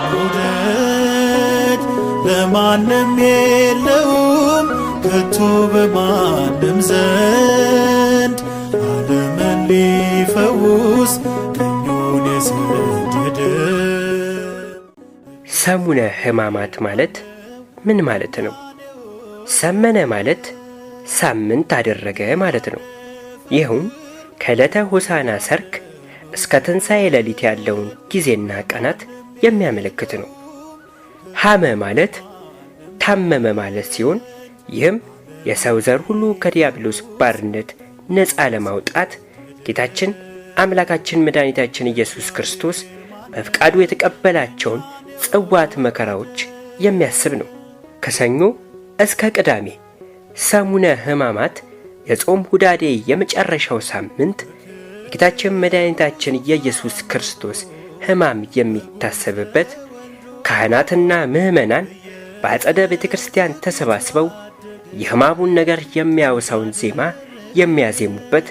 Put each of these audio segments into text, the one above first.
መውደድ ለማንም የለውም ከቶ በማንም ዘንድ ዓለምን ሊፈውስ ቀኙን የሰደደ። ሰሙነ ሕማማት ማለት ምን ማለት ነው? ሰመነ ማለት ሳምንት አደረገ ማለት ነው። ይኸውም ከዕለተ ሆሳዕና ሰርክ እስከ ትንሣኤ ሌሊት ያለውን ጊዜና ቀናት የሚያመለክት ነው። ሐመ ማለት ታመመ ማለት ሲሆን ይህም የሰው ዘር ሁሉ ከዲያብሎስ ባርነት ነፃ ለማውጣት ጌታችን አምላካችን መድኃኒታችን ኢየሱስ ክርስቶስ በፍቃዱ የተቀበላቸውን ጽዋት መከራዎች የሚያስብ ነው። ከሰኞ እስከ ቅዳሜ ሰሙነ ሕማማት የጾም ሁዳዴ የመጨረሻው ሳምንት የጌታችን መድኃኒታችን የኢየሱስ ክርስቶስ ሕማም የሚታሰብበት፣ ካህናትና ምዕመናን በአጸደ ቤተ ክርስቲያን ተሰባስበው የሕማሙን ነገር የሚያወሳውን ዜማ የሚያዜሙበት፣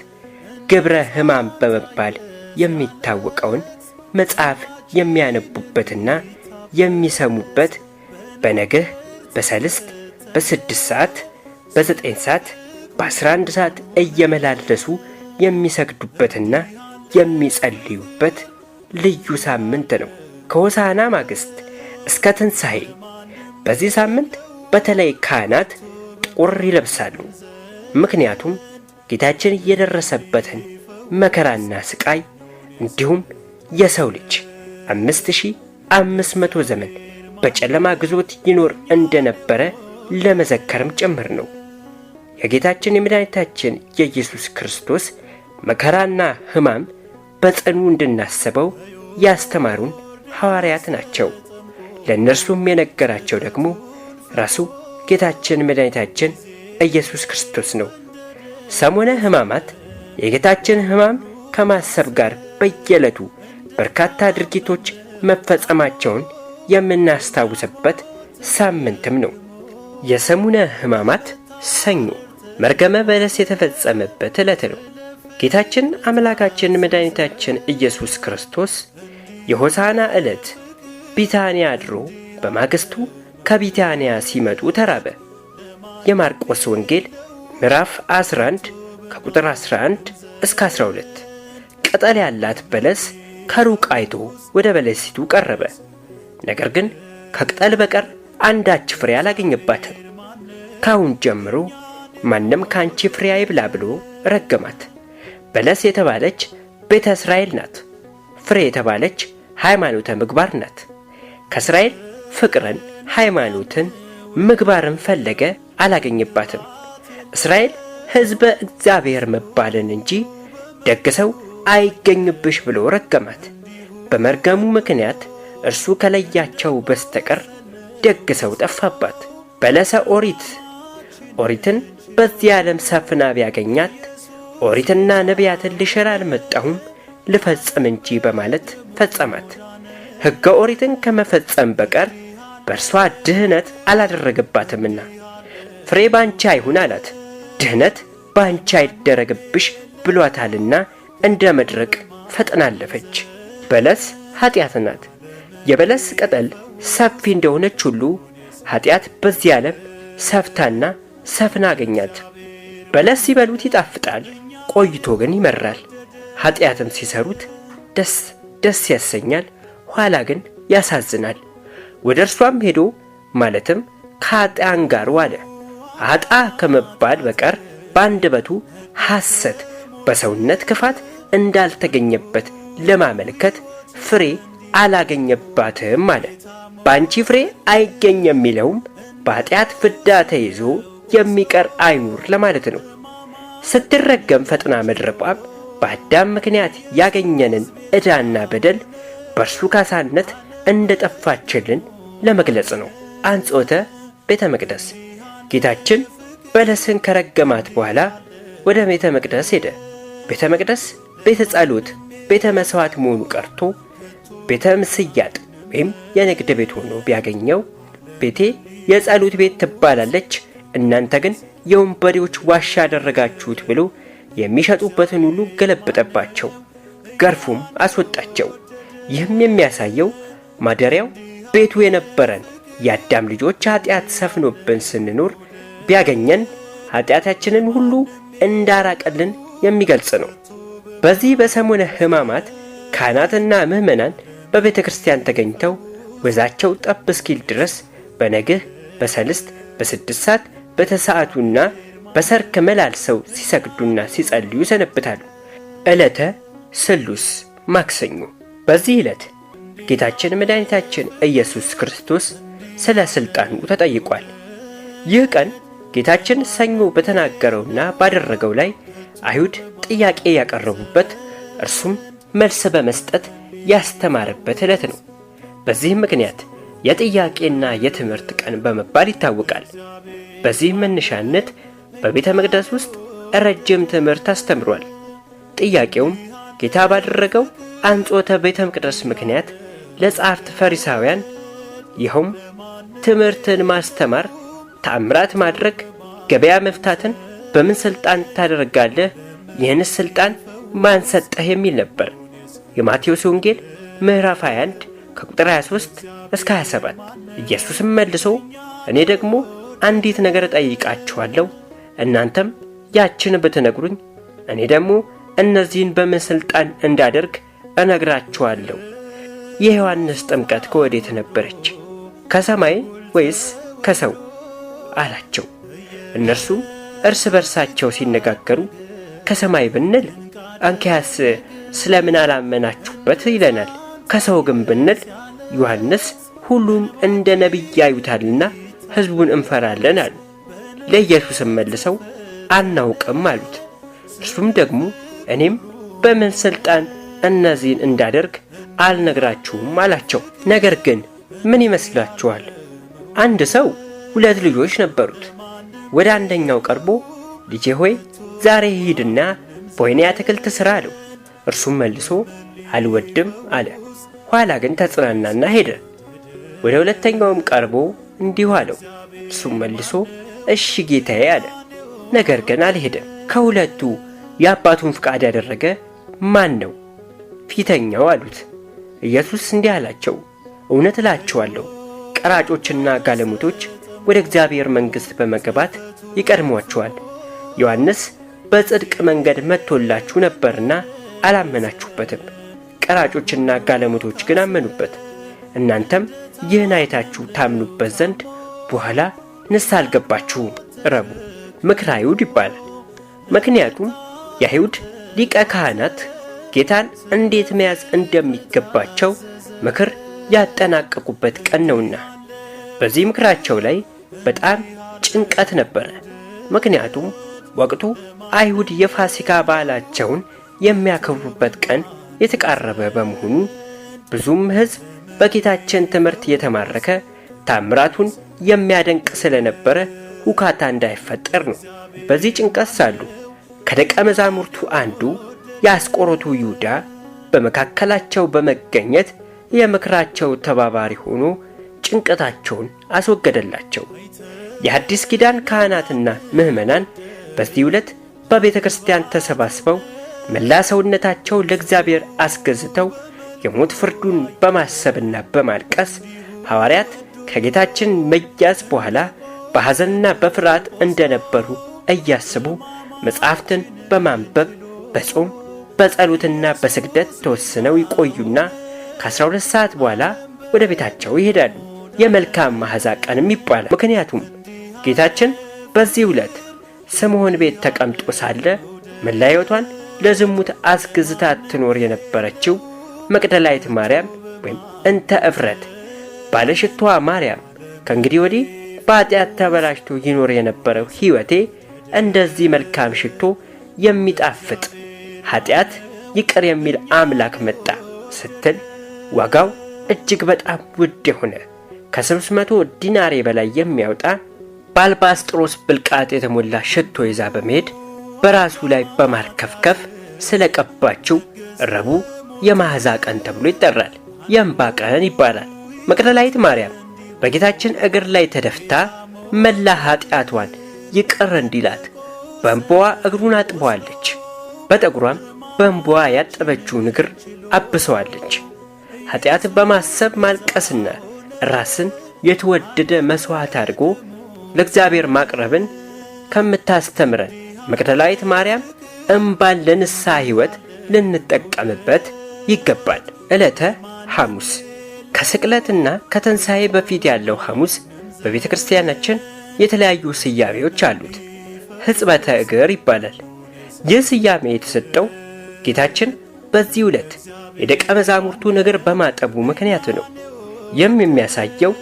ግብረ ሕማም በመባል የሚታወቀውን መጽሐፍ የሚያነቡበትና የሚሰሙበት፣ በነግህ በሰልስት በ6 ሰዓት በ9 ሰዓት በ11 ሰዓት እየመላለሱ የሚሰግዱበትና የሚጸልዩበት ልዩ ሳምንት ነው። ከሆሳዕና ማግስት እስከ ትንሣኤ በዚህ ሳምንት በተለይ ካህናት ጥቁር ይለብሳሉ። ምክንያቱም ጌታችን የደረሰበትን መከራና ስቃይ እንዲሁም የሰው ልጅ 5500 ዘመን በጨለማ ግዞት ይኖር እንደነበረ ለመዘከርም ጭምር ነው። የጌታችን የመድኃኒታችን የኢየሱስ ክርስቶስ መከራና ሕማም በጽኑ እንድናስበው ያስተማሩን ሐዋርያት ናቸው። ለእነርሱም የነገራቸው ደግሞ ራሱ ጌታችን መድኃኒታችን ኢየሱስ ክርስቶስ ነው። ሰሙነ ሕማማት የጌታችን ሕማም ከማሰብ ጋር በየዕለቱ በርካታ ድርጊቶች መፈጸማቸውን የምናስታውስበት ሳምንትም ነው። የሰሙነ ሕማማት ሰኞ መርገመ በለስ የተፈጸመበት ዕለት ነው። ጌታችን አምላካችን መድኃኒታችን ኢየሱስ ክርስቶስ የሆሳዕና ዕለት ቢታንያ አድሮ በማግስቱ ከቢታንያ ሲመጡ ተራበ። የማርቆስ ወንጌል ምዕራፍ 11 ከቁጥር 11 እስከ 12። ቅጠል ያላት በለስ ከሩቅ አይቶ ወደ በለሲቱ ቀረበ። ነገር ግን ከቅጠል በቀር አንዳች ፍሬ አላገኘባትም። ካሁን ጀምሮ ማንም ካንቺ ፍሬ አይብላ ብሎ ረገማት። በለስ የተባለች ቤተ እስራኤል ናት። ፍሬ የተባለች ሃይማኖተ ምግባር ናት። ከእስራኤል ፍቅርን፣ ሃይማኖትን፣ ምግባርን ፈለገ፣ አላገኘባትም። እስራኤል ሕዝበ እግዚአብሔር መባልን እንጂ ደግ ሰው አይገኝብሽ ብሎ ረገማት። በመርገሙ ምክንያት እርሱ ከለያቸው በስተቀር ደግ ሰው ጠፋባት። በለሰ ኦሪትን በዚህ ዓለም ሰፍና ቢያገኛት ኦሪትና ነቢያትን ልሽር አልመጣሁም ልፈጽም እንጂ በማለት ፈጸማት። ሕገ ኦሪትን ከመፈጸም በቀር በእርሷ ድህነት አላደረገባትምና ፍሬ ባንቺ አይሁን አላት። ድህነት ባንቺ አይደረግብሽ ብሏታልና እንደ መድረቅ ፈጥናለፈች። በለስ ኃጢአት ናት። የበለስ ቅጠል ሰፊ እንደሆነች ሁሉ ኃጢአት በዚህ ዓለም ሰፍታና ሰፍና አገኛት። በለስ ሲበሉት ይጣፍጣል፣ ቆይቶ ግን ይመራል። ኃጢአትም ሲሰሩት ደስ ያሰኛል፣ ኋላ ግን ያሳዝናል። ወደ እርሷም ሄዶ ማለትም ከኃጥአን ጋር ዋለ። አጣ ከመባል በቀር በአንደበቱ ሐሰት፣ በሰውነት ክፋት እንዳልተገኘበት ለማመልከት ፍሬ አላገኘባትም አለ። በአንቺ ፍሬ አይገኝ የሚለውም በኃጢአት ፍዳ ተይዞ የሚቀር አይኑር ለማለት ነው። ስትረገም ፈጥና መድረቋም በአዳም ምክንያት ያገኘንን ዕዳና በደል በእርሱ ካሳነት እንደ ጠፋችልን ለመግለጽ ነው። አንጾተ ቤተ መቅደስ ጌታችን በለስን ከረገማት በኋላ ወደ ቤተ መቅደስ ሄደ። ቤተ መቅደስ ቤተ ጸሎት፣ ቤተ መሥዋዕት መሆኑ ቀርቶ ቤተ ምስያጥ ወይም የንግድ ቤት ሆኖ ቢያገኘው ቤቴ የጸሎት ቤት ትባላለች፣ እናንተ ግን የወንበዴዎች ዋሻ ያደረጋችሁት ብሎ የሚሸጡበትን ሁሉ ገለበጠባቸው፣ ገርፉም አስወጣቸው። ይህም የሚያሳየው ማደሪያው ቤቱ የነበረን የአዳም ልጆች ኃጢአት ሰፍኖብን ስንኖር ቢያገኘን ኃጢአታችንን ሁሉ እንዳራቀልን የሚገልጽ ነው። በዚህ በሰሙነ ሕማማት ካህናትና ምዕመናን በቤተ ክርስቲያን ተገኝተው ወዛቸው ጠብ እስኪል ድረስ በነግህ፣ በሰልስት፣ በስድስት ሰዓት፣ በተሰዓቱና በሰርክ መላልሰው ሲሰግዱና ሲጸልዩ ሰነብታሉ። ዕለተ ስሉስ ማክሰኞ። በዚህ ዕለት ጌታችን መድኃኒታችን ኢየሱስ ክርስቶስ ስለ ሥልጣኑ ተጠይቋል። ይህ ቀን ጌታችን ሰኞ በተናገረውና ባደረገው ላይ አይሁድ ጥያቄ ያቀረቡበት እርሱም መልስ በመስጠት ያስተማረበት ዕለት ነው። በዚህም ምክንያት የጥያቄና የትምህርት ቀን በመባል ይታወቃል። በዚህም መነሻነት በቤተ መቅደስ ውስጥ ረጅም ትምህርት አስተምሯል። ጥያቄውም ጌታ ባደረገው አንጾተ ቤተ መቅደስ ምክንያት ለጸሐፍት ፈሪሳውያን፣ ይኸውም ትምህርትን ማስተማር፣ ተአምራት ማድረግ፣ ገበያ መፍታትን በምን ሥልጣን ታደርጋለህ? ይህንስ ሥልጣን ማን ሰጠህ? የሚል ነበር። የማቴዎስ ወንጌል ምዕራፍ 21 ከቁጥር 23 እስከ 27። ኢየሱስም መልሶ እኔ ደግሞ አንዲት ነገር እጠይቃችኋለሁ፣ እናንተም ያችን ብትነግሩኝ እኔ ደግሞ እነዚህን በምን ሥልጣን እንዳደርግ እነግራችኋለሁ። የዮሐንስ ጥምቀት ከወዴት ነበረች? ከሰማይ ወይስ ከሰው አላቸው። እነርሱም እርስ በርሳቸው ሲነጋገሩ ከሰማይ ብንል አንኪያስ ስለምን አላመናችሁበት ይለናል፣ ከሰው ግን ብንል ዮሐንስ ሁሉን እንደ ነቢይ ያዩታልና ሕዝቡን እንፈራለን አሉ። ለኢየሱስም መልሰው አናውቅም አሉት። እርሱም ደግሞ እኔም በምን ሥልጣን እነዚህን እንዳደርግ አልነግራችሁም አላቸው። ነገር ግን ምን ይመስላችኋል? አንድ ሰው 2 ልጆች ነበሩት። ወደ አንደኛው ቀርቦ ልጄ ሆይ ዛሬ ሂድና በወይኔ አትክልት ሥራ አለው። እርሱም መልሶ አልወድም አለ። ኋላ ግን ተጽናናና ሄደ። ወደ ሁለተኛውም ቀርቦ እንዲሁ አለው። እርሱም መልሶ እሺ ጌታዬ አለ። ነገር ግን አልሄደም። ከሁለቱ የአባቱን ፍቃድ ያደረገ ማን ነው? ፊተኛው አሉት። ኢየሱስ እንዲህ አላቸው፣ እውነት እላችኋለሁ ቀራጮችና ጋለሞቶች ወደ እግዚአብሔር መንግሥት በመግባት ይቀድሟቸዋል። ዮሐንስ በጽድቅ መንገድ መጥቶላችሁ ነበርና አላመናችሁበትም፣ ቀራጮችና ጋለሞቶች ግን አመኑበት። እናንተም ይህን አይታችሁ ታምኑበት ዘንድ በኋላ ንስሐ አልገባችሁም። ረቡዕ ምክረ አይሁድ ይባላል። ምክንያቱም የአይሁድ ሊቀ ካህናት ጌታን እንዴት መያዝ እንደሚገባቸው ምክር ያጠናቀቁበት ቀን ነውና። በዚህ ምክራቸው ላይ በጣም ጭንቀት ነበረ። ምክንያቱም ወቅቱ አይሁድ የፋሲካ በዓላቸውን የሚያከብሩበት ቀን የተቃረበ በመሆኑ ብዙም ሕዝብ በጌታችን ትምህርት የተማረከ ታምራቱን የሚያደንቅ ስለነበረ ሁካታ እንዳይፈጠር ነው። በዚህ ጭንቀት ሳሉ ከደቀ መዛሙርቱ አንዱ የአስቆሮቱ ይሁዳ በመካከላቸው በመገኘት የምክራቸው ተባባሪ ሆኖ ጭንቀታቸውን አስወገደላቸው። የአዲስ ኪዳን ካህናትና ምዕመናን በዚህ ዕለት በቤተ ክርስቲያን ተሰባስበው መላ ሰውነታቸው ለእግዚአብሔር አስገዝተው የሞት ፍርዱን በማሰብና በማልቀስ ሐዋርያት ከጌታችን መያዝ በኋላ በሐዘንና በፍርሃት እንደነበሩ እያስቡ መጻሕፍትን በማንበብ በጾም በጸሎትና በስግደት ተወስነው ይቆዩና ከ12 ሰዓት በኋላ ወደ ቤታቸው ይሄዳሉ። የመልካም መዓዛ ቀንም ይባላል። ምክንያቱም ጌታችን በዚህ ዕለት ስምዖን ቤት ተቀምጦ ሳለ መላ ሕይወቷን ለዝሙት አስገዝታ ትኖር የነበረችው መቅደላዊት ማርያም ወይም እንተ እፍረት ባለሽቷ ማርያም ከእንግዲህ ወዲህ በኃጢአት ተበላሽቶ ይኖር የነበረው ሕይወቴ እንደዚህ መልካም ሽቶ የሚጣፍጥ ኃጢአት ይቅር የሚል አምላክ መጣ ስትል ዋጋው እጅግ በጣም ውድ የሆነ ከ300 ዲናር በላይ የሚያወጣ በአልባስጥሮስ ብልቃጥ የተሞላ ሽቶ ይዛ በመሄድ በራሱ ላይ በማርከፍከፍ ስለቀባችው ረቡዕ የመዓዛ ቀን ተብሎ ይጠራል። የእንባ ቀን ይባላል። መቅደላዊት ማርያም በጌታችን እግር ላይ ተደፍታ መላ ኃጢአቷን ይቅር እንዲላት በእንባዋ እግሩን አጥበዋለች። በጠጉሯም በእንባዋ ያጠበችውን እግር አብሰዋለች። ኃጢአት በማሰብ ማልቀስና ራስን የተወደደ መስዋዕት አድርጎ ለእግዚአብሔር ማቅረብን ከምታስተምረን መግደላዊት ማርያም እንባን ለንስሐ ሕይወት ልንጠቀምበት ይገባል። ዕለተ ሐሙስ ከስቅለትና ከትንሣኤ በፊት ያለው ሐሙስ በቤተ ክርስቲያናችን የተለያዩ ስያሜዎች አሉት። ሕጽበተ እግር ይባላል። ይህ ስያሜ የተሰጠው ጌታችን በዚህ ዕለት የደቀ መዛሙርቱን እግር በማጠቡ ምክንያት ነው። ይህም የሚያሳየው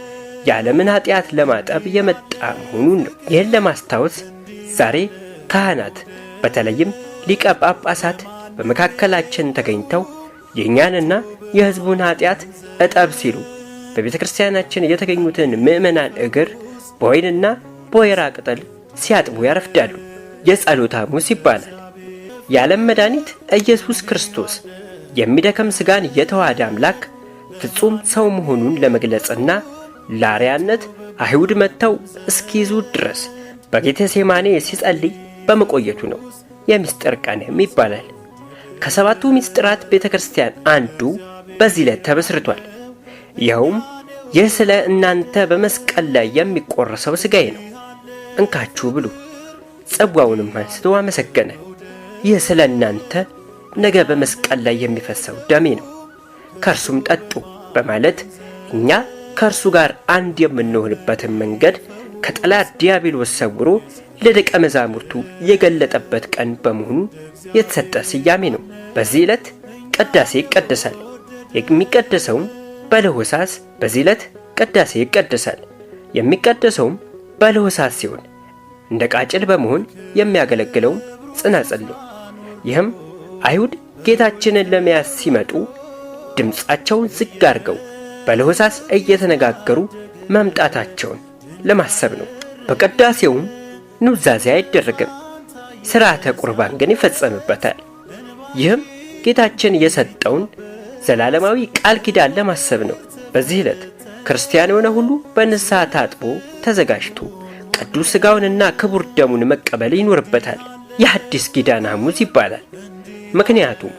የዓለምን ኃጢአት ለማጠብ የመጣ መሆኑን ነው። ይህን ለማስታወስ ዛሬ ካህናት በተለይም ሊቀ ጳጳሳት በመካከላችን ተገኝተው የእኛንና የሕዝቡን ኃጢአት እጠብ ሲሉ በቤተ ክርስቲያናችን የተገኙትን ምዕመናን እግር በወይንና በወይራ ቅጠል ሲያጥቡ ያረፍዳሉ። የጸሎተ ሐሙስ ይባላል። የዓለም መድኃኒት ኢየሱስ ክርስቶስ የሚደክም ሥጋን የተዋሃደ አምላክ ፍጹም ሰው መሆኑን ለመግለጽና ለአርያነት አይሁድ መጥተው እስኪይዙ ድረስ በጌቴሴማኔ ሲጸልይ በመቆየቱ ነው የምስጢር ቀንም ይባላል። ከሰባቱ ምስጢራት ቤተ ክርስቲያን አንዱ በዚህ ዕለት ተመስርቷል። ይኸውም ይህ ስለ እናንተ በመስቀል ላይ የሚቆረሰው ሥጋዬ ነው፣ እንካችሁ ብሉ። ጽዋውንም አንስቶ አመሰገነ። ይህ ስለ እናንተ ነገ በመስቀል ላይ የሚፈሰው ደሜ ነው፣ ከእርሱም ጠጡ በማለት እኛ ከእርሱ ጋር አንድ የምንሆንበትን መንገድ ከጠላት ዲያብሎስ ሰውሮ ለደቀ መዛሙርቱ የገለጠበት ቀን በመሆኑ የተሰጠ ስያሜ ነው። በዚህ ዕለት ቅዳሴ ይቀደሳል። የሚቀደሰውም በለሆሳስ በዚህ ዕለት ቅዳሴ ይቀደሳል። የሚቀደሰውም በለሆሳስ ሲሆን እንደ ቃጭል በመሆን የሚያገለግለውም ጽናጽል ነው። ይህም አይሁድ ጌታችንን ለመያዝ ሲመጡ ድምፃቸውን ዝግ አድርገው በለሆሳስ እየተነጋገሩ መምጣታቸውን ለማሰብ ነው። በቅዳሴውም ኑዛዜ አይደረግም። ሥርዓተ ቁርባን ግን ይፈጸምበታል። ይህም ጌታችን የሰጠውን ዘላለማዊ ቃል ኪዳን ለማሰብ ነው። በዚህ ዕለት ክርስቲያን የሆነ ሁሉ በንስሐ ታጥቦ ተዘጋጅቶ ቅዱስ ሥጋውንና ክቡር ደሙን መቀበል ይኖርበታል። የሐዲስ ኪዳን ሐሙስ ይባላል። ምክንያቱም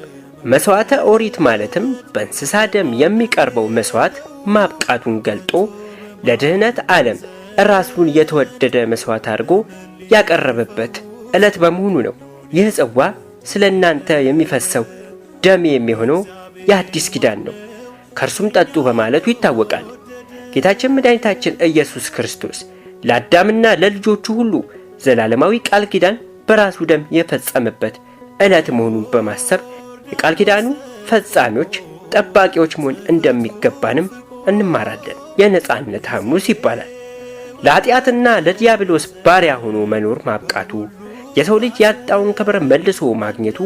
መሥዋዕተ ኦሪት ማለትም በእንስሳ ደም የሚቀርበው መሥዋዕት ማብቃቱን ገልጦ ለድኅነት ዓለም ራሱን የተወደደ መሥዋዕት አድርጎ ያቀረበበት ዕለት በመሆኑ ነው። ይህ ጽዋ ስለ እናንተ የሚፈሰው ደም የሚሆነው የአዲስ ኪዳን ነው፣ ከእርሱም ጠጡ በማለቱ ይታወቃል። ጌታችን መድኃኒታችን ኢየሱስ ክርስቶስ ለአዳምና ለልጆቹ ሁሉ ዘላለማዊ ቃል ኪዳን በራሱ ደም የፈጸመበት ዕለት መሆኑን በማሰብ የቃል ኪዳኑ ፈጻሚዎች፣ ጠባቂዎች መሆን እንደሚገባንም እንማራለን። የነጻነት ሐሙስ ይባላል። ለኃጢአትና ለዲያብሎስ ባሪያ ሆኖ መኖር ማብቃቱ የሰው ልጅ ያጣውን ክብር መልሶ ማግኘቱ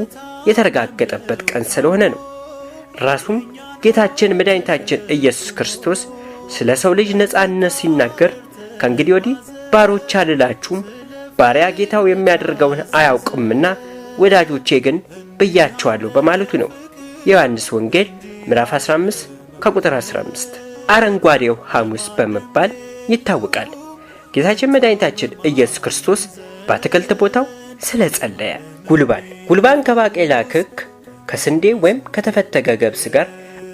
የተረጋገጠበት ቀን ስለሆነ ነው። ራሱም ጌታችን መድኃኒታችን ኢየሱስ ክርስቶስ ስለ ሰው ልጅ ነጻነት ሲናገር ከእንግዲህ ወዲህ ባሮች አልላችሁም፣ ባሪያ ጌታው የሚያደርገውን አያውቅምና ወዳጆቼ ግን ብያቸዋለሁ በማለቱ ነው። የዮሐንስ ወንጌል ምዕራፍ 15 ከቁጥር 15 አረንጓዴው ሐሙስ በመባል ይታወቃል። ጌታችን መድኃኒታችን ኢየሱስ ክርስቶስ በአትክልት ቦታው ስለ ጸለየ። ጉልባን ከባቄላ ክክ ከስንዴ ወይም ከተፈተገ ገብስ ጋር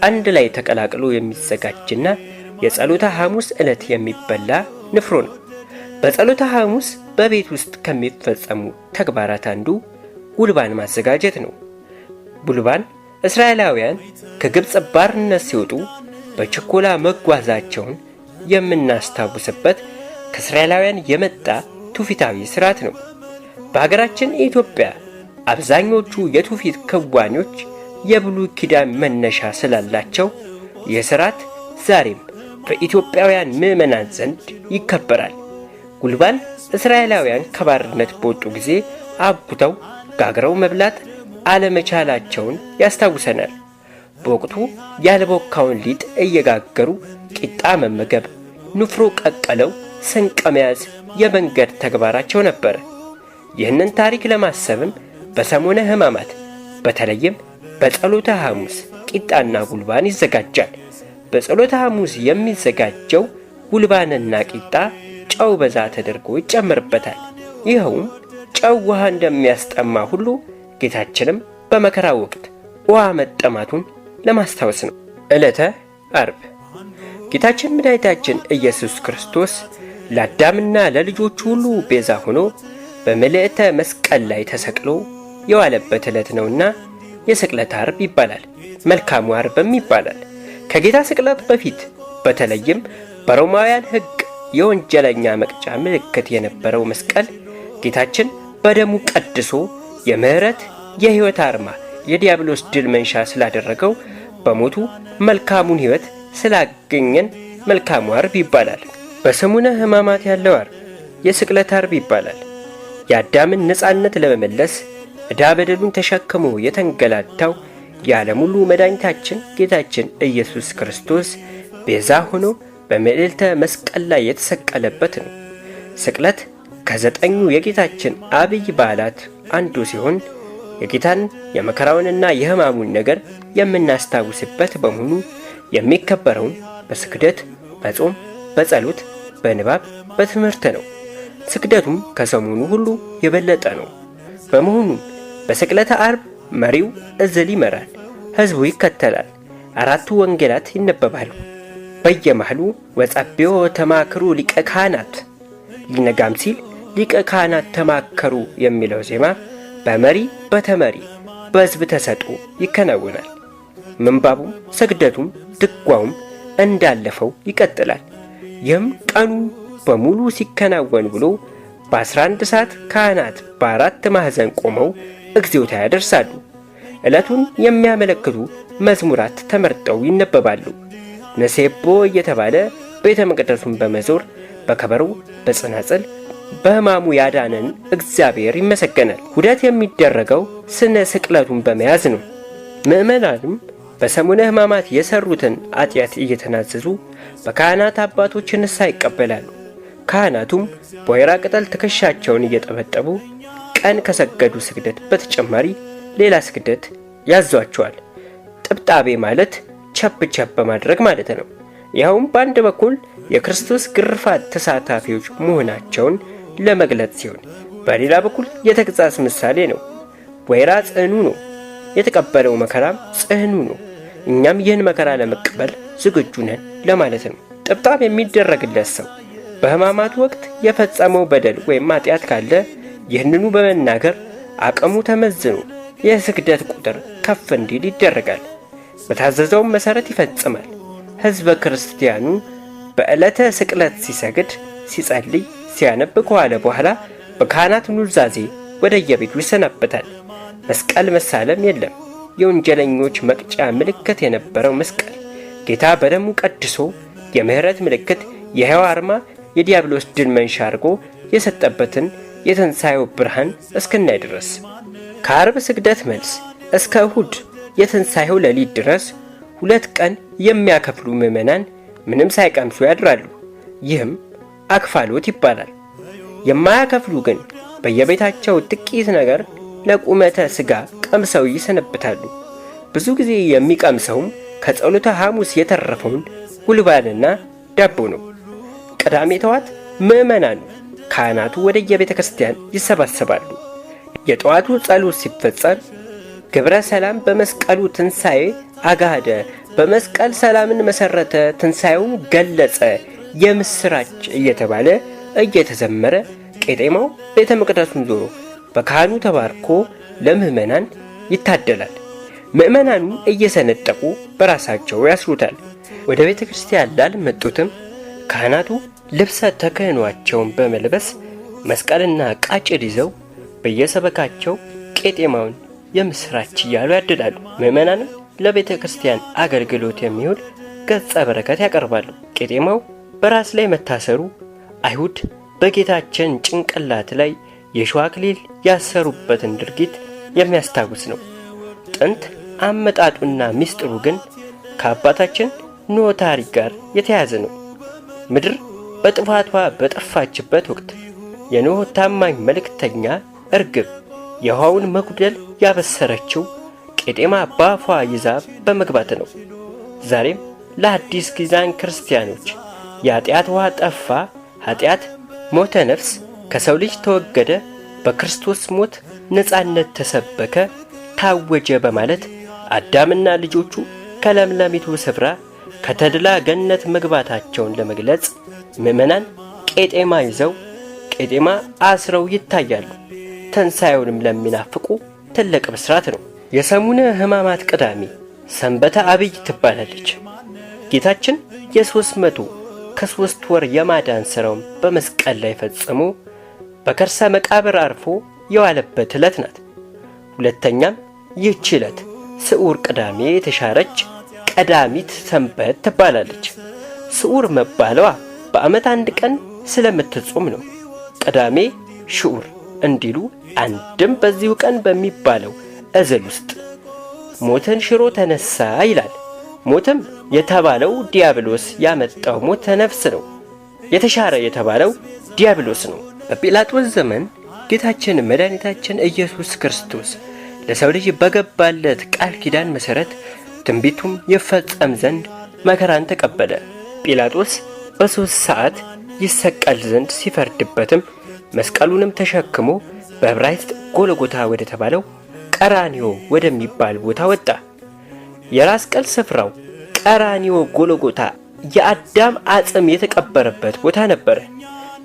አንድ ላይ ተቀላቅሎ የሚዘጋጅና የጸሎተ ሐሙስ ዕለት የሚበላ ንፍሮ ነው። በጸሎተ ሐሙስ በቤት ውስጥ ከሚፈጸሙ ተግባራት አንዱ ጉልባን ማዘጋጀት ነው። ጉልባን እስራኤላውያን ከግብፅ ባርነት ሲወጡ በችኮላ መጓዛቸውን የምናስታውስበት ከእስራኤላውያን የመጣ ትውፊታዊ ሥርዓት ነው። በሀገራችን ኢትዮጵያ አብዛኞቹ የትውፊት ክዋኔዎች የብሉይ ኪዳን መነሻ ስላላቸው ይህ ሥርዓት ዛሬም በኢትዮጵያውያን ምዕመናን ዘንድ ይከበራል። ጉልባን እስራኤላውያን ከባርነት በወጡ ጊዜ አቡተው ጋግረው መብላት አለመቻላቸውን ያስታውሰናል። በወቅቱ ያልቦካውን ሊጥ እየጋገሩ ቂጣ መመገብ፣ ንፍሮ ቀቀለው ስንቅ መያዝ የመንገድ ተግባራቸው ነበር። ይህንን ታሪክ ለማሰብም በሰሙነ ሕማማት በተለይም በጸሎተ ሐሙስ ቂጣና ጉልባን ይዘጋጃል። በጸሎተ ሐሙስ የሚዘጋጀው ጉልባንና ቂጣ ጨው በዛ ተደርጎ ይጨመርበታል። ይኸውም ጨው ውሃ እንደሚያስጠማ ሁሉ ጌታችንም በመከራ ወቅት ውሃ መጠማቱን ለማስታወስ ነው። ዕለተ ዓርብ ጌታችን መድኃኒታችን ኢየሱስ ክርስቶስ ለአዳምና ለልጆቹ ሁሉ ቤዛ ሆኖ በምልዕተ መስቀል ላይ ተሰቅሎ የዋለበት ዕለት ነውና የስቅለት ዓርብ ይባላል። መልካሙ ዓርብም ይባላል። ከጌታ ስቅለት በፊት በተለይም በሮማውያን ሕግ የወንጀለኛ መቅጫ ምልክት የነበረው መስቀል ጌታችን በደሙ ቀድሶ የምሕረት የሕይወት አርማ የዲያብሎስ ድል መንሻ ስላደረገው በሞቱ መልካሙን ሕይወት ስላገኘን መልካሙ ዓርብ ይባላል። በሰሙነ ሕማማት ያለው ዓርብ የስቅለት ዓርብ ይባላል። የአዳምን ነፃነት ለመመለስ ዕዳ በደሉን ተሸክሞ የተንገላታው የዓለም ሁሉ መድኃኒታችን ጌታችን ኢየሱስ ክርስቶስ ቤዛ ሆኖ በምልዕተ መስቀል ላይ የተሰቀለበት ነው። ስቅለት ከ9 የጌታችን አብይ በዓላት አንዱ ሲሆን የጌታን የመከራውንና የሕማሙን ነገር የምናስታውስበት በመሆኑ የሚከበረውን በስግደት፣ በጾም፣ በጸሎት፣ በንባብ፣ በትምህርት ነው። ስግደቱም ከሰሞኑ ሁሉ የበለጠ ነው። በመሆኑም በስቅለተ ዓርብ መሪው ዕዝል ይመራል፣ ሕዝቡ ይከተላል። 4ቱ ወንጌላት ይነበባሉ። በየመሃሉ ወጸብዮ ተማክሩ ሊቀ ካህናት፣ ሊነጋም ሲል ሊቀ ካህናት ተማከሩ የሚለው ዜማ በመሪ በተመሪ በሕዝብ ተሰጥኦ ይከናወናል። ምንባቡም ስግደቱም ድጓውም እንዳለፈው ይቀጥላል። ይህም ቀኑ በሙሉ ሲከናወን ብሎ በ11 ሰዓት ካህናት በ4 ማዕዘን ቆመው እግዚኦታ ያደርሳሉ። ዕለቱን የሚያመለክቱ መዝሙራት ተመርጠው ይነበባሉ። ነሴቦ እየተባለ ቤተ መቅደሱን በመዞር በከበሮ፣ በጽናጽል በሕማሙ ያዳነን እግዚአብሔር ይመሰገናል። ሁደት የሚደረገው ስነ ስቅለቱን በመያዝ ነው። ምዕመናንም በሰሙነ ሕማማት የሰሩትን ኃጢአት እየተናዘዙ በካህናት አባቶች ንስሐ ይቀበላሉ። ካህናቱም በወይራ ቅጠል ትከሻቸውን እየጠበጠቡ ቀን ከሰገዱ ስግደት በተጨማሪ ሌላ ስግደት ያዟቸዋል። ጥብጣቤ ማለት ቸብ ቸብ ማድረግ ማለት ነው። ይኸውም በአንድ በኩል የክርስቶስ ግርፋት ተሳታፊዎች መሆናቸውን ለመግለጽ ሲሆን፣ በሌላ በኩል የተግሣጽ ምሳሌ ነው። ወይራ ጽሕኑ ነው፣ የተቀበለው መከራም ጽሕኑ ነው። እኛም ይህን መከራ ለመቀበል ዝግጁ ነን ለማለት ነው። ጥብጣብ የሚደረግለት ሰው በሕማማቱ ወቅት የፈጸመው በደል ወይም ኃጢአት ካለ ይህንኑ በመናገር አቅሙ ተመዝኖ የስግደት ቁጥር ከፍ እንዲል ይደረጋል። በታዘዘውም መሠረት ይፈጽማል። ሕዝበ ክርስቲያኑ በዕለተ ስቅለት ሲሰግድ፣ ሲጸልይ፣ ሲያነብ ከዋለ በኋላ በካህናት ኑዛዜ ወደ የቤቱ ይሰናበታል። መስቀል መሳለም የለም። የወንጀለኞች መቅጫ ምልክት የነበረው መስቀል ጌታ በደሙ ቀድሶ የምሕረት ምልክት፣ የሕያው አርማ፣ የዲያብሎስ ድል መንሻ አድርጎ የሰጠበትን የትንሣኤው ብርሃን እስክናይ ድረስ ከዓርብ ስግደት መልስ እስከ እሁድ የትንሣኤው ሌሊት ድረስ 2 ቀን የሚያከፍሉ ምዕመናን ምንም ሳይቀምሱ ያድራሉ። ይህም አክፋሎት ይባላል። የማያከፍሉ ግን በየቤታቸው ጥቂት ነገር ለቁመተ ሥጋ ቀምሰው ይሰነብታሉ። ብዙ ጊዜ የሚቀምሰውም ከጸሎተ ሐሙስ የተረፈውን ጉልባንና ዳቦ ነው። ቅዳሜ ጠዋት ምዕመናኑ ካህናቱ ወደ የቤተ ክርስቲያን ይሰባሰባሉ። የጠዋቱ ጸሎት ሲፈጸም ግብረ ሰላም በመስቀሉ ትንሣኤ አጋደ፣ በመስቀል ሰላምን መሠረተ፣ ትንሣኤውን ገለጸ፣ የምሥራች እየተባለ እየተዘመረ ቄጤማው ቤተ መቅደሱን ዞሮ በካህኑ ተባርኮ ለምዕመናን ይታደላል። ምዕመናኑ እየሰነጠቁ በራሳቸው ያስሩታል። ወደ ቤተ ክርስቲያን ላልመጡትም ካህናቱ ልብሰ ተክህኗቸውን በመልበስ መስቀልና ቃጭል ይዘው በየሰበካቸው ቄጤማውን የምሥራች እያሉ ያድላሉ። ምዕመናንም ለቤተ ክርስቲያን አገልግሎት የሚውል ገጸ በረከት ያቀርባሉ። ቄጤማው በራስ ላይ መታሰሩ አይሁድ በጌታችን ጭንቅላት ላይ የሸዋ አክሊል ያሰሩበትን ድርጊት የሚያስታውስ ነው። ጥንት አመጣጡና ምስጢሩ ግን ከአባታችን ኖኅ ታሪክ ጋር የተያያዘ ነው። ምድር በጥፋቷ በጠፋችበት ወቅት የኖኅ ታማኝ መልእክተኛ እርግብ የውሃውን መጉደል ያበሰረችው ቄጤማ ባፏ ይዛ በመግባት ነው። ዛሬም ለአዲስ ኪዳን ክርስቲያኖች የኃጢአት ውሃ ጠፋ፣ ኃጢአት ሞተ፣ ነፍስ ከሰው ልጅ ተወገደ፣ በክርስቶስ ሞት ነፃነት ተሰበከ፣ ታወጀ በማለት አዳምና ልጆቹ ከለምለሚቱ ስፍራ ከተድላ ገነት መግባታቸውን ለመግለጽ ምዕመናን ቄጤማ ይዘው ቄጤማ አስረው ይታያሉ። ትንሣኤውንም ለሚናፍቁ ትልቅ ብስራት ነው። የሰሙነ ሕማማት ቅዳሜ ሰንበተ አብይ ትባላለች። ጌታችን የ300 ወር የማዳን ሥራውን በመስቀል ላይ ፈጽሞ በከርሰ መቃብር አርፎ የዋለበት ዕለት ናት። ሁለተኛም ይህች ዕለት ስዑር ቅዳሜ የተሻረች ቀዳሚት ሰንበት ትባላለች። ስዑር መባለዋ በዓመት አንድ ቀን ስለምትጾም ነው። ቅዳሜ ሽዑር እንዲሉ አንድም በዚሁ ቀን በሚባለው እዝል ውስጥ ሞትን ሽሮ ተነሳ ይላል። ሞትም የተባለው ዲያብሎስ ያመጣው ሞተ ነፍስ ነው። የተሻረ የተባለው ዲያብሎስ ነው። በጲላጦስ ዘመን ጌታችን መድኃኒታችን ኢየሱስ ክርስቶስ ለሰው ልጅ በገባለት ቃል ኪዳን መሠረት ትንቢቱም ይፈጸም ዘንድ መከራን ተቀበለ። ጲላጦስ በ3 ሰዓት ይሰቀል ዘንድ ሲፈርድበትም መስቀሉንም ተሸክሞ በዕብራይስጥ ጎልጎታ ወደ ተባለው ቀራኒዮ ወደሚባል ቦታ ወጣ። የራስ ቅል ስፍራው ቀራኒዮ ጎልጎታ የአዳም አጽም የተቀበረበት ቦታ ነበረ።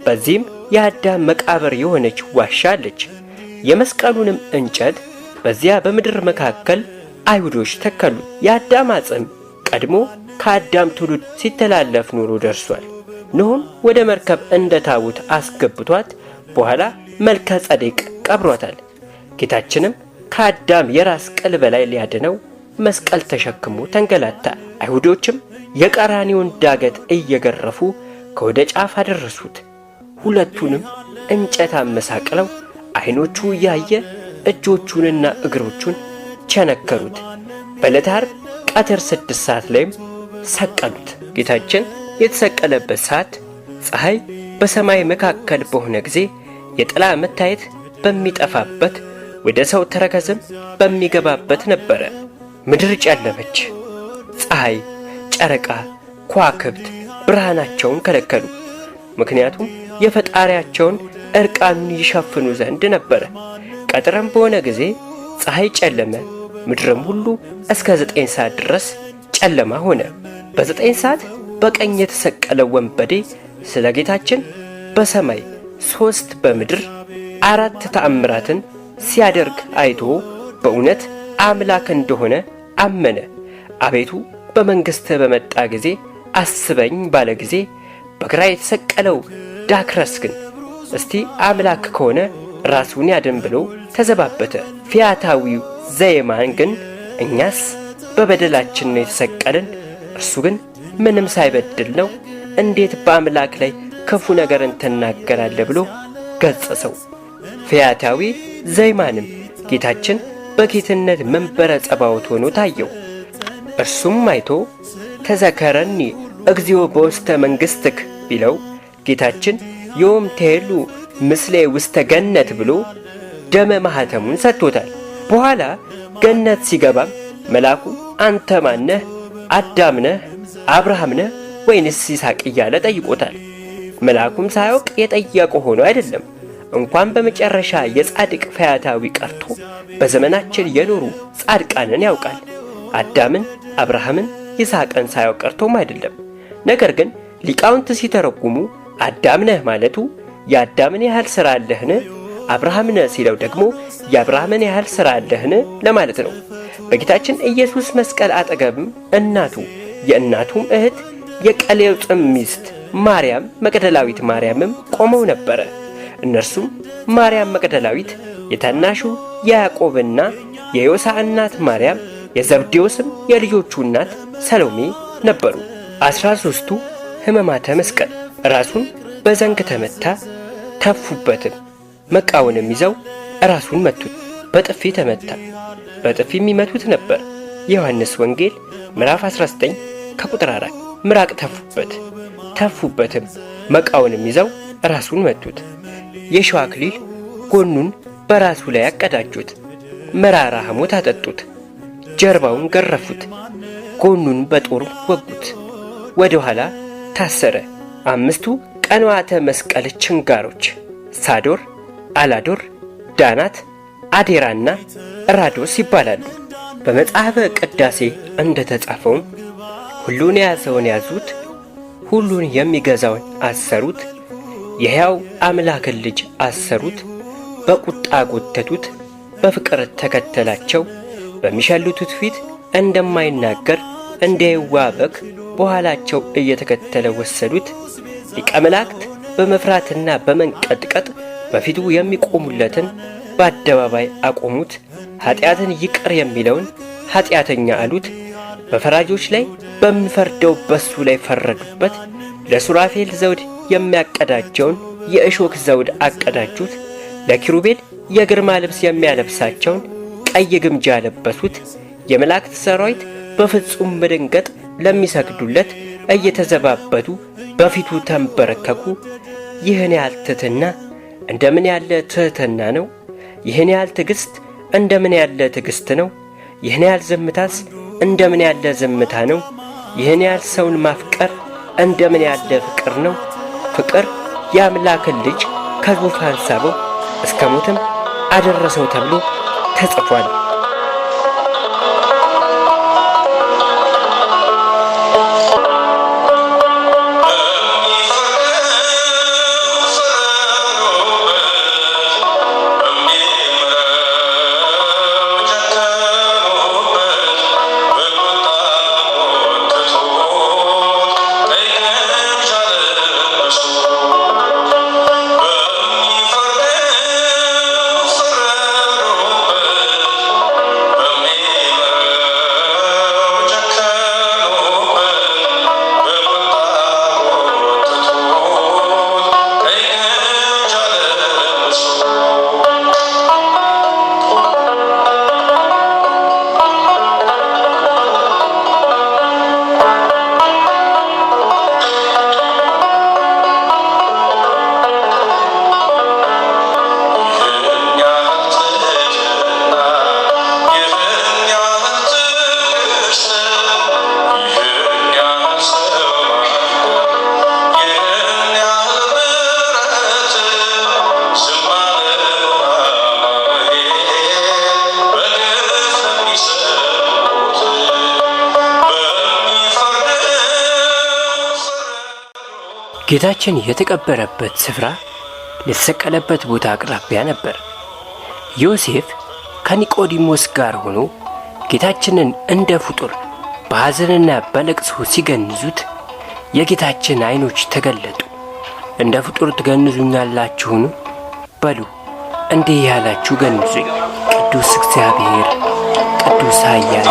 በዚህም የአዳም መቃብር የሆነች ዋሻ አለች። የመስቀሉንም እንጨት በዚያ በምድር መካከል አይሁዶች ተከሉ። የአዳም አጽም ቀድሞ ከአዳም ትውልድ ሲተላለፍ ኑሮ ደርሷል። ኖኅም ወደ መርከብ እንደ ታቦት አስገብቷት በኋላ መልከ ጸዴቅ ቀብሯታል። ጌታችንም ከአዳም የራስ ቅል በላይ ሊያድነው መስቀል ተሸክሞ ተንገላታ። አይሁዶችም የቀራኒውን ዳገት እየገረፉ ከወደ ጫፍ አደረሱት። ሁለቱንም እንጨት አመሳቅለው ዓይኖቹ እያየ እጆቹንና እግሮቹን ቸነከሩት። በዕለተ ዓርብ ቀትር 6 ሰዓት ላይም ሰቀሉት። ጌታችን የተሰቀለበት ሰዓት ፀሐይ በሰማይ መካከል በሆነ ጊዜ የጥላ መታየት በሚጠፋበት ወደ ሰው ተረከዝም በሚገባበት ነበረ። ምድር ጨለመች። ፀሐይ፣ ጨረቃ፣ ከዋክብት ብርሃናቸውን ከለከሉ። ምክንያቱም የፈጣሪያቸውን እርቃኑን ይሸፍኑ ዘንድ ነበረ። ቀትርም በሆነ ጊዜ ፀሐይ ጨለመ። ምድርም ሁሉ እስከ 9 ሰዓት ድረስ ጨለማ ሆነ። በ9 ሰዓት በቀኝ የተሰቀለው ወንበዴ ስለ ጌታችን በሰማይ 3 በምድር 4 ተአምራትን ሲያደርግ አይቶ በእውነት አምላክ እንደሆነ አመነ። አቤቱ በመንግሥትህ በመጣ ጊዜ አስበኝ ባለ ጊዜ በግራ የተሰቀለው ዳክረስ ግን እስቲ አምላክ ከሆነ ራሱን ያድን ብሎ ተዘባበተ። ፊያታዊው ዘየማን ግን እኛስ በበደላችን ነው የተሰቀልን፣ እርሱ ግን ምንም ሳይበድል ነው፣ እንዴት በአምላክ ላይ ክፉ ነገርን ትናገራለህ ብሎ ገጸሰው። ፊያታዊ ዘይማንም ጌታችን በጌትነት መንበረ ጸባዖት ሆኖ ታየው። እርሱም አይቶ ተዘከረኒ እግዚኦ በውስተ መንግሥትክ ቢለው ጌታችን ዮም ትሄሉ ምስሌ ውስተ ገነት ብሎ ደመ ማኅተሙን ሰጥቶታል። በኋላ ገነት ሲገባም መልአኩ አንተ ማነህ? አዳም ነህ? አብርሃም ነህ ወይንስ ይስሐቅ እያለ ጠይቆታል። መልአኩም ሳያውቅ የጠየቀው ሆኖ አይደለም። እንኳን በመጨረሻ የጻድቅ ፈያታዊ ቀርቶ በዘመናችን የኖሩ ጻድቃንን ያውቃል። አዳምን፣ አብርሃምን፣ ይስሐቅን ሳያውቅ ቀርቶም አይደለም። ነገር ግን ሊቃውንት ሲተረጉሙ አዳም ነህ ማለቱ የአዳምን ያህል ሥራ አለህን? አብርሃም ነህ ሲለው ደግሞ የአብርሃምን ያህል ሥራ አለህን ለማለት ነው። በጌታችን ኢየሱስ መስቀል አጠገብም እናቱ የእናቱም እህት የቀሌዮጥም ሚስት ማርያም መቅደላዊት ማርያምም ቆመው ነበረ። እነርሱም ማርያም መቅደላዊት፣ የታናሹ የያዕቆብና የዮሳ እናት ማርያም፣ የዘብዴዎስም የልጆቹ እናት ሰሎሜ ነበሩ። 13ቱ ሕማማተ መስቀል ራሱን በዘንግ ተመታ፣ ተፉበትም። መቃውንም ይዘው ራሱን መቱት። በጥፊ ተመታ። በጥፊ የሚመቱት ነበር። የዮሐንስ ወንጌል ምዕራፍ 19 ከቁጥር 4። ምራቅ ተፉበትም። መቃውንም ይዘው ራሱን መቱት። የሸዋ አክሊል ጎኑን በራሱ ላይ አቀዳጁት። መራራ ሐሞት አጠጡት። ጀርባውን ገረፉት። ጎኑን በጦር ወጉት። ወደ ኋላ ታሰረ። 5ቱ ቀንዋተ መስቀል ችንጋሮች ሳዶር፣ አላዶር፣ ዳናት፣ አዴራና ራዶስ ይባላሉ። በመጽሐፈ ቅዳሴ እንደተጻፈውም ሁሉን የያዘውን ያዙት፣ ሁሉን የሚገዛውን አሰሩት፣ የሕያው አምላክን ልጅ አሰሩት፣ በቁጣ ጎተቱት፣ በፍቅር ተከተላቸው፣ በሚሸልቱት ፊት እንደማይናገር እንደ የዋህ በግ በኋላቸው እየተከተለ ወሰዱት። ሊቀ መላእክት በመፍራትና በመንቀጥቀጥ በፊቱ የሚቆሙለትን በአደባባይ አቆሙት። ኃጢአትን ይቅር የሚለውን ኃጢአተኛ አሉት። በፈራጆች ላይ በሚፈርደው በሱ ላይ ፈረዱበት። ለሱራፌል ዘውድ የሚያቀዳጀውን የእሾክ ዘውድ አቀዳጁት። ለኪሩቤል የግርማ ልብስ የሚያለብሳቸውን ቀይ ግምጃ ለበሱት። የመላእክት ሰራዊት በፍጹም መደንገጥ ለሚሰግዱለት እየተዘባበቱ በፊቱ ተንበረከኩ። ይህን ያህል ትሕትና እንደምን ያለ ትሕትና ነው! ይህን ያህል ትዕግሥት እንደምን ያለ ትዕግሥት ነው! ይህን ያህል ዝምታስ እንደምን ያለ ዝምታ ነው! ይህን ያህል ሰውን ማፍቀር እንደምን ያለ ፍቅር ነው! ፍቅር የአምላክን ልጅ ከዙፋን ሳበው እስከ ሞትም አደረሰው ተብሎ ተጽፏል። ጌታችን የተቀበረበት ስፍራ ለተሰቀለበት ቦታ አቅራቢያ ነበር። ዮሴፍ ከኒቆዲሞስ ጋር ሆኖ ጌታችንን እንደ ፍጡር በሐዘንና በለቅሶ ሲገንዙት የጌታችን ዓይኖች ተገለጡ። እንደ ፍጡር ትገንዙኛላችሁን? በሉ እንዲህ ያላችሁ ገንዙኝ። ቅዱስ እግዚአብሔር፣ ቅዱስ ኃያል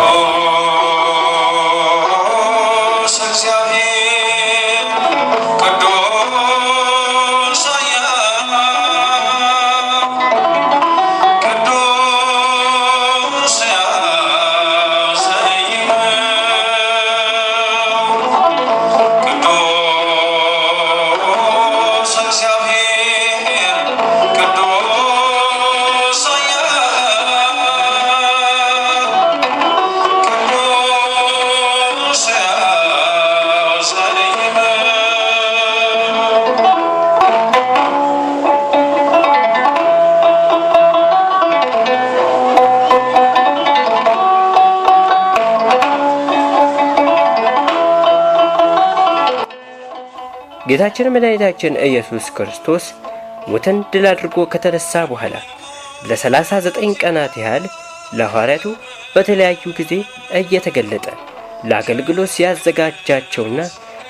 ጌታችን መድኃኒታችን ኢየሱስ ክርስቶስ ሞትን ድል አድርጎ ከተነሳ በኋላ ለ39 ቀናት ያህል ለሐዋርያቱ በተለያዩ ጊዜ እየተገለጠ ለአገልግሎት ሲያዘጋጃቸውና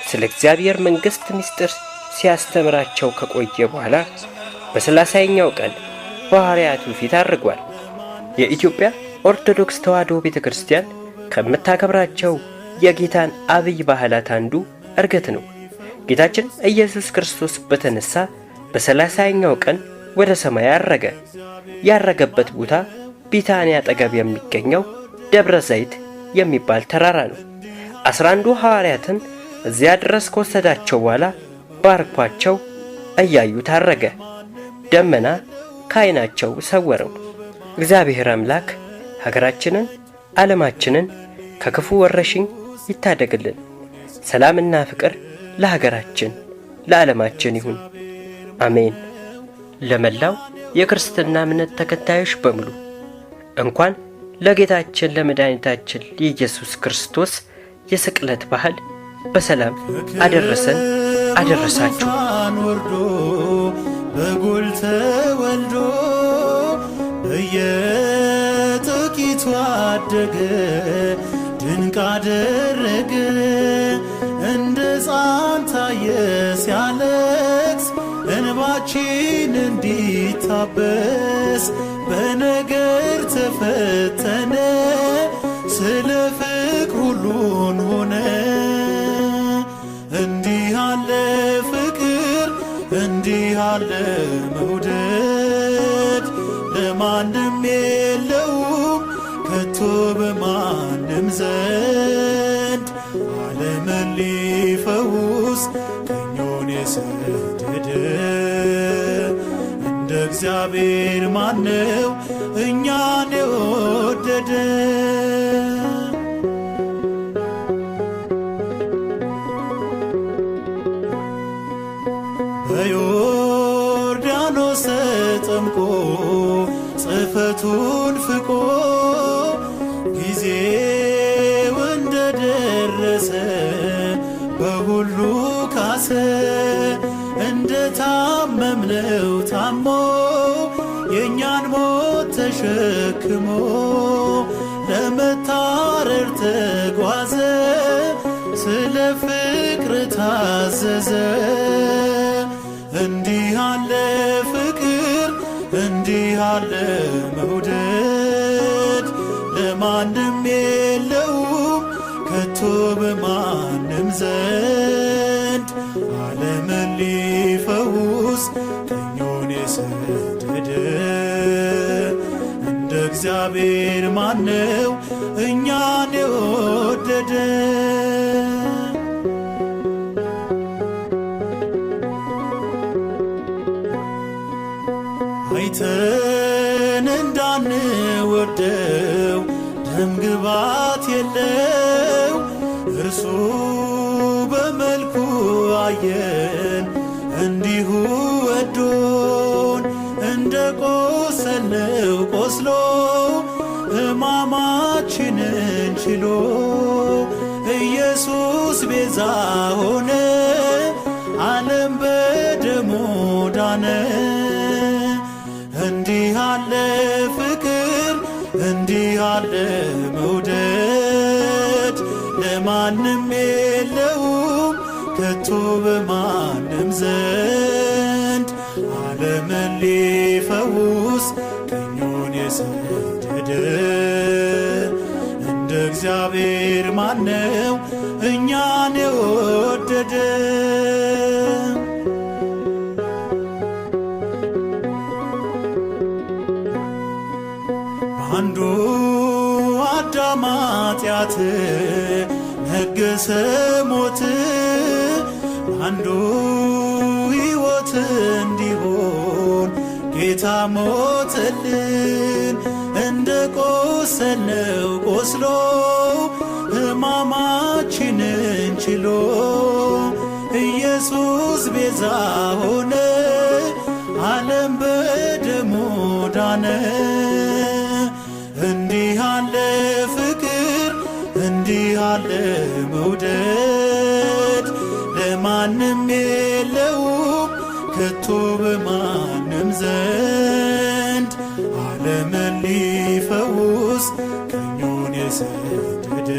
ስለ እግዚአብሔር መንግሥት ምስጢር ሲያስተምራቸው ከቆየ በኋላ በ30ኛው ቀን በሐዋርያቱ ፊት አድርጓል። የኢትዮጵያ ኦርቶዶክስ ተዋሕዶ ቤተ ክርስቲያን ከምታከብራቸው የጌታን አብይ ባህላት አንዱ ዕርገት ነው። ጌታችን ኢየሱስ ክርስቶስ በተነሳ በ30ኛው ቀን ወደ ሰማይ አረገ። ያረገበት ቦታ ቢታንያ አጠገብ የሚገኘው ደብረ ዘይት የሚባል ተራራ ነው። 11ዱ ሐዋርያትን እዚያ ድረስ ከወሰዳቸው በኋላ ባርኳቸው እያዩት አረገ። ደመና ከዓይናቸው ሰወረው። እግዚአብሔር አምላክ ሀገራችንን፣ ዓለማችንን ከክፉ ወረሽኝ ይታደግልን። ሰላምና ፍቅር ለሀገራችን ለዓለማችን ይሁን፣ አሜን። ለመላው የክርስትና እምነት ተከታዮች በሙሉ እንኳን ለጌታችን ለመድኃኒታችን የኢየሱስ ክርስቶስ የስቅለት በዓል በሰላም አደረሰን አደረሳችሁ። ወርዶ በጎል ተወልዶ በየጥቂቱ አደገ ድንቅ አደረገ። እንደ ሕፃን ታየ ሲያለቅስ እንባችን እንዲታበስ በነገር ተፈተነ ስለ ፍቅር ሁሉን ሆነ። እንዲህ ያለ ፍቅር እንዲህ ያለ መውደድ ለማንም የለውም ከቶ በማንም ዘንድ። ዓለምን ሊፈውስ ቀኙን የሰደደ እንደ እግዚአብሔር ማነው እኛን የወደደ? በዮርዳኖስ ተጠምቆ ጽሕፈቱን ፍቆ ጊዜው እንደደረሰ በሁሉ ካሰ። እንደ ታመምነው ታሞ የእኛን ሞት ተሸክሞ ለመታረር ተጓዘ ስለ ፍቅር ታዘዘ። እንዲህ ያለ ፍቅር እንዲህ ያለ መውደድ ለማንም የለውም ከቶ በማንም ዘንድ። ዓለምን ሊፈውስ ቀኙን የሰደደ እንደ እግዚአብሔር ማነው እኛን የወደደ? አይተን እንዳንወደው ደምግባት የለው እርሱ በመልኩ አየን እንዲሁ ወዶን። እንደ ቆሰልነው ቆስሎ ሕማማችንን ችሎ ኢየሱስ ቤዛ ሆነ ዓለም በደሙ ዳነ። እንዲህ ያለ ፍቅር እንዲህ ያለ መውደድ ለማንም የለውም ከቶ በማንም ዘንድ። ዓለምን ሊፈውስ ቀኙን የሰደደ እንደ እግዚአብሔር ማነው እኛን የወደደ? አንዱ አዳም ኃጢአት ነገሰ ሞት አንዱ ሕይወት እንዲሆን ጌታ ሞተልን። እንደ ቆሰልነው ቆስሎ ሕማማችንን ችሎ ኢየሱስ ቤዛ ሆነ ዓለም በደሙ ዳነ። እንዲህ ያለ ፍቅር እንዲህ ያለ መውደድ ለማንም የለውም ከቶ በማንም ዘንድ። ዓለምን ሊፈውስ ቀኙን የሰደደ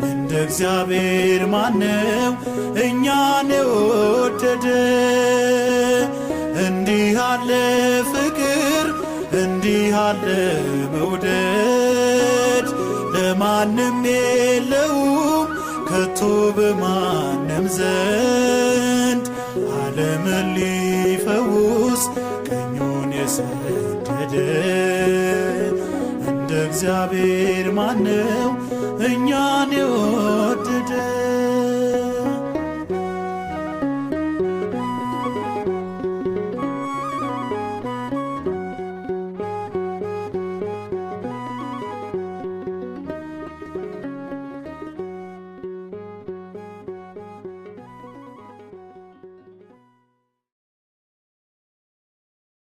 እንደ እግዚአብሔር ማነው እኛን የወደደ? እንዲህ ያለ ፍቅር እንዲህ ያለ መውደድ ለማንም የለውም ከቶ በማንም ዘንድ። ዓለምን ሊፈውስ ቀኙን የሰደደ እንደ እግዚአብሔር ማነው እኛን የወደደ?